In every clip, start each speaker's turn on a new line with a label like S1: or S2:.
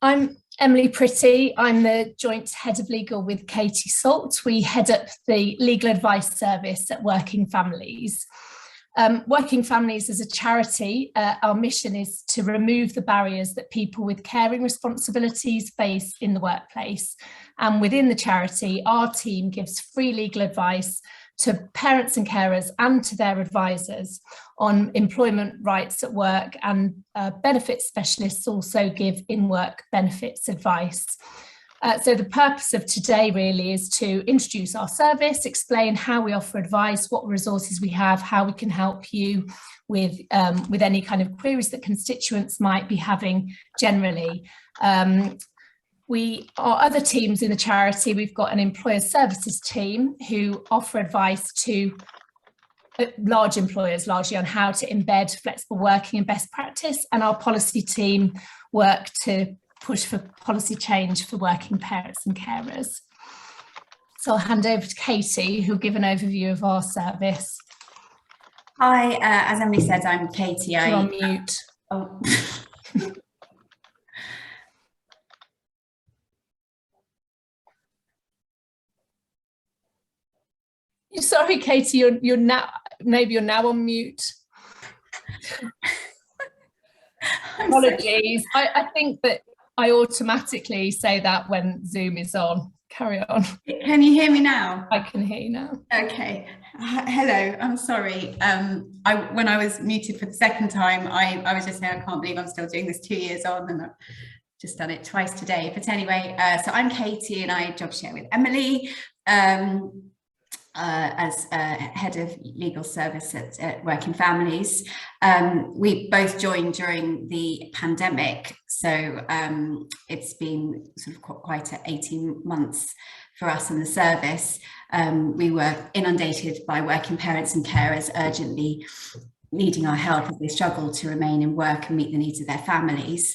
S1: I'm Emily Pretty. I'm the joint head of legal with Katie Salt. We head up the legal advice service at Working Families. Working Families is a charity. Our mission is to remove the barriers that people with caring responsibilities face in the workplace. And within the charity, our team gives free legal advice to parents and carers and to their advisors on employment rights at work, and benefits specialists also give in-work benefits advice. So the purpose of today really is to introduce our service, explain how we offer advice, what resources we have, how we can help you with any kind of queries that constituents might be having generally. Our other teams in the charity, we've got an employer services team who offer advice to large employers largely on how to embed flexible working and best practice, and our policy team work to push for policy change for working parents and carers. So I'll hand over to Katie, who'll give an overview of our service.
S2: Hi, as Emily said, I'm Katie.
S1: You're on mute.
S2: Oh.
S1: Sorry, Katie, you're now on mute. Apologies. I think that I automatically say that when Zoom is on. Carry on.
S2: Can you hear me now?
S1: I can hear you now.
S2: Okay. Hello, I'm sorry. When I was muted for the second time, I was just saying I can't believe I'm still doing this 2 years on, and I've just done it twice today. But anyway, so I'm Katie and I job share with Emily. As head of legal service at Working Families. We both joined during the pandemic, so it's been sort of quite 18 months for us in the service. We were inundated by working parents and carers urgently needing our help as they struggle to remain in work and meet the needs of their families.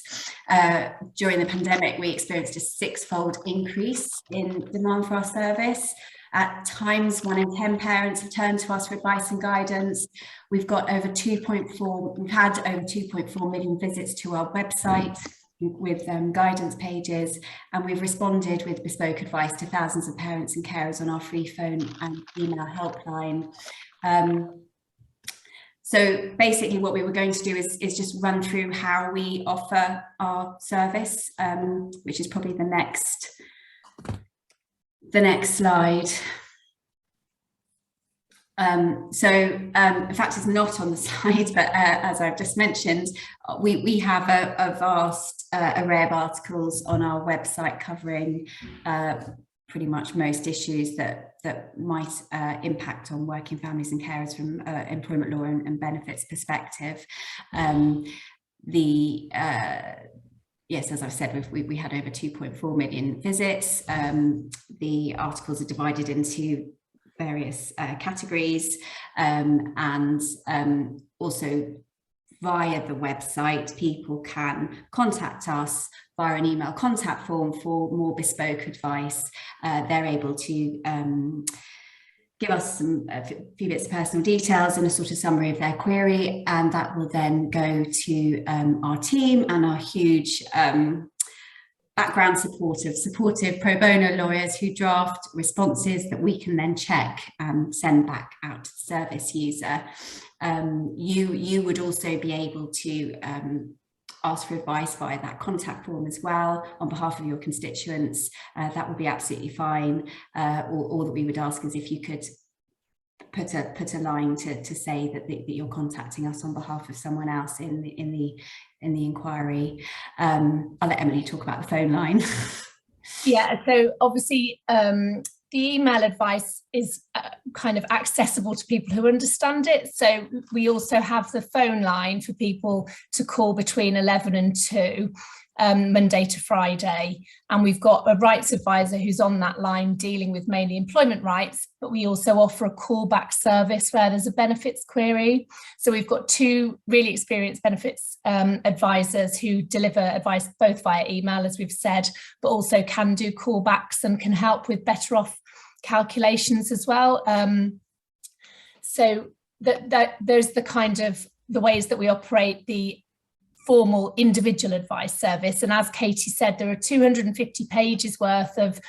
S2: During the pandemic, we experienced a 6-fold increase in demand for our service. At times, 1 in 10 parents have turned to us for advice and guidance. We've had over 2.4 million visits to our website with guidance pages, and we've responded with bespoke advice to thousands of parents and carers on our free phone and email helpline. So basically what we were going to do is just run through how we offer our service, which is probably the next slide. In fact, it's not on the slide, but as I've just mentioned, we have a vast array of articles on our website covering pretty much most issues that might impact on working families and carers from employment law and benefits perspective. Yes, as I've said, we had over 2.4 million visits. The articles are divided into various categories, and also via the website, people can contact us via an email contact form for more bespoke advice. They're able to give us a few bits of personal details and a sort of summary of their query, and that will then go to our team and our huge background supportive pro bono lawyers who draft responses that we can then check and send back out to the service user. You would also be able to ask for advice via that contact form as well on behalf of your constituents. That would be absolutely fine. All that we would ask is if you could put a line to say that you're contacting us on behalf of someone else in the inquiry. I'll let Emily talk about the phone line.
S1: Yeah, so obviously the email advice is kind of accessible to people who understand it. So we also have the phone line for people to call between 11 and 2, Monday to Friday. And we've got a rights advisor who's on that line dealing with mainly employment rights, but we also offer a callback service where there's a benefits query. So we've got 2 really experienced benefits advisors who deliver advice both via email, as we've said, but also can do callbacks and can help with better off calculations as well. So there's the kind of the ways that we operate. The formal individual advice service. And as Katie said, there are 250 pages worth of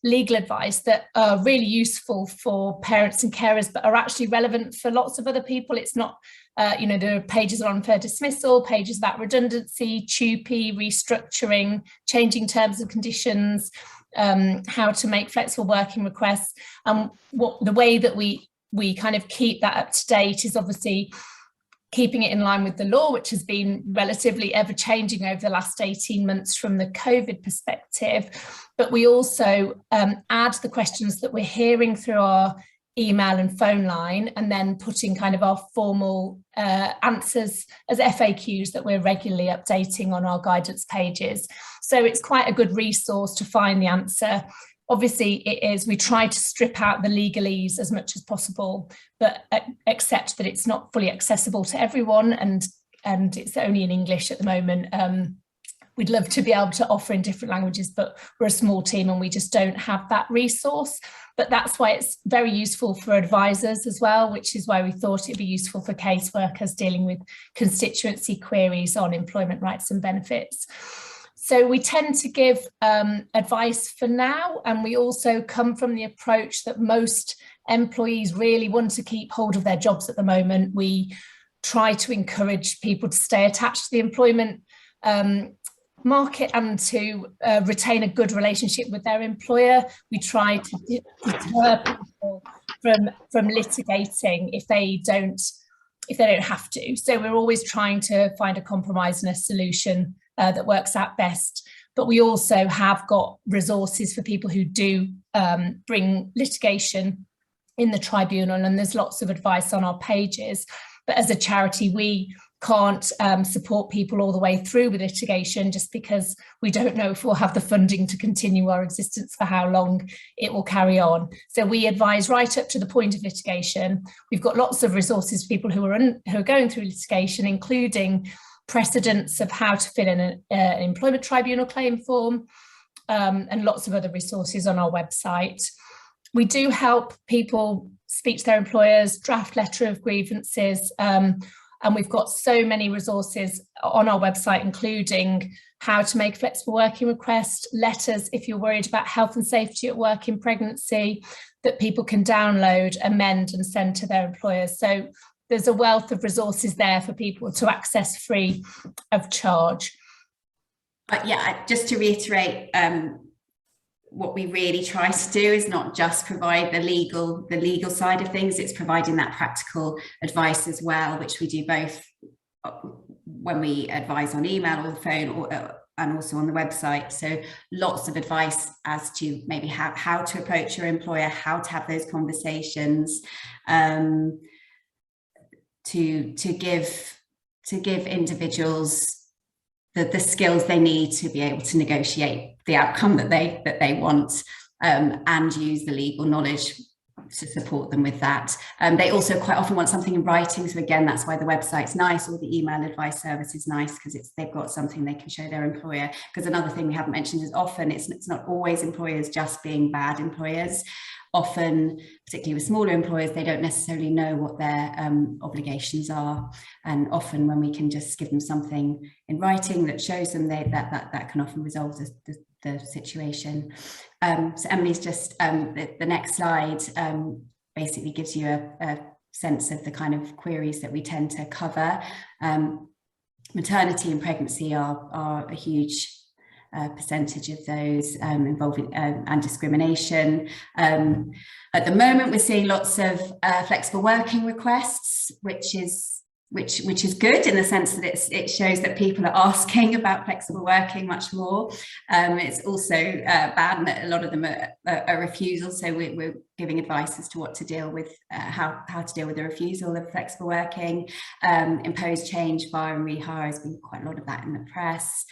S1: legal advice that are really useful for parents and carers, but are actually relevant for lots of other people. It's not, there are pages on unfair dismissal, pages about redundancy, TUPE, restructuring, changing terms and conditions, how to make flexible working requests. And the way that we kind of keep that up to date is obviously keeping it in line with the law, which has been relatively ever-changing over the last 18 months from the COVID perspective. But we also add the questions that we're hearing through our email and phone line, and then putting kind of our formal answers as FAQs that we're regularly updating on our guidance pages. So it's quite a good resource to find the answer. Obviously, we try to strip out the legalese as much as possible, but accept that it's not fully accessible to everyone, and it's only in English at the moment. We'd love to be able to offer in different languages, but we're a small team and we just don't have that resource. But that's why it's very useful for advisors as well, which is why we thought it'd be useful for caseworkers dealing with constituency queries on employment rights and benefits. So we tend to give advice for now, and we also come from the approach that most employees really want to keep hold of their jobs at the moment. We try to encourage people to stay attached to the employment market and to retain a good relationship with their employer. We try to deter people from litigating if they don't have to. So we're always trying to find a compromise and a solution that works out best. But we also have got resources for people who do bring litigation in the tribunal, and there's lots of advice on our pages. But as a charity, we can't support people all the way through with litigation, just because we don't know if we'll have the funding to continue our existence for how long it will carry on. So we advise right up to the point of litigation. We've got lots of resources for people who are going through litigation, including precedents of how to fill in an employment tribunal claim form, and lots of other resources on our website. We do help people speak to their employers, draft letter of grievances, and we've got so many resources on our website, including how to make flexible working requests, letters if you're worried about health and safety at work in pregnancy, that people can download, amend and send to their employers. So there's a wealth of resources there for people to access free of charge.
S2: Yeah, just to reiterate, what we really try to do is not just provide the legal side of things, it's providing that practical advice as well, which we do both when we advise on email or the phone, and also on the website. So lots of advice as to maybe how to approach your employer, how to have those conversations, to give individuals the skills they need to be able to negotiate the outcome that they want, and use the legal knowledge to support them with that. They also quite often want something in writing, so again, that's why the website's nice, or the email advice service is nice, because they've got something they can show their employer. Because another thing we haven't mentioned is often it's not always employers just being bad employers. Often, particularly with smaller employers, they don't necessarily know what their obligations are, and often when we can just give them something in writing that shows them that can often resolve the situation. So Emily's just the next slide basically gives you a sense of the kind of queries that we tend to cover. Maternity and pregnancy are a huge percentage of those involving and discrimination. At the moment, we're seeing lots of flexible working requests, which is good in the sense that it shows that people are asking about flexible working much more. It's also bad that a lot of them are refusals, so we're giving advice as to what to deal with, how to deal with the refusal of flexible working. Imposed change, fire and rehire, has been quite a lot of that in the press.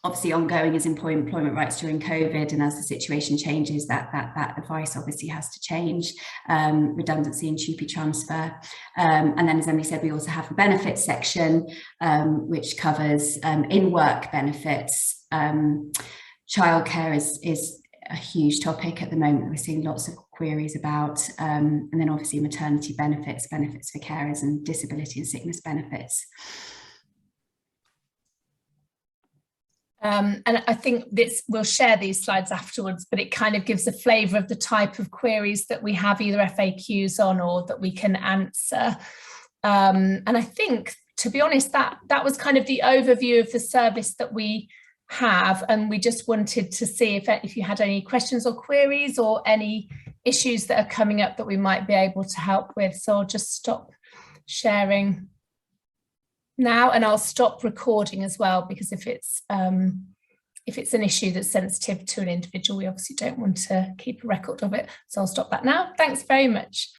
S2: Obviously ongoing is employment rights during COVID, and as the situation changes, that advice obviously has to change. Redundancy and TUPE transfer. And then, as Emily said, we also have the benefits section, which covers in-work benefits. Childcare is a huge topic at the moment. We're seeing lots of queries about, and then obviously maternity benefits for carers, and disability and sickness benefits.
S1: And I think we'll share these slides afterwards, but it kind of gives a flavour of the type of queries that we have either FAQs on or that we can answer. And I think, to be honest, that was kind of the overview of the service that we have, and we just wanted to see if you had any questions or queries or any issues that are coming up that we might be able to help with. So I'll just stop sharing now, and I'll stop recording as well, because if it's an issue that's sensitive to an individual, we obviously don't want to keep a record of it. So I'll stop that now. Thanks very much.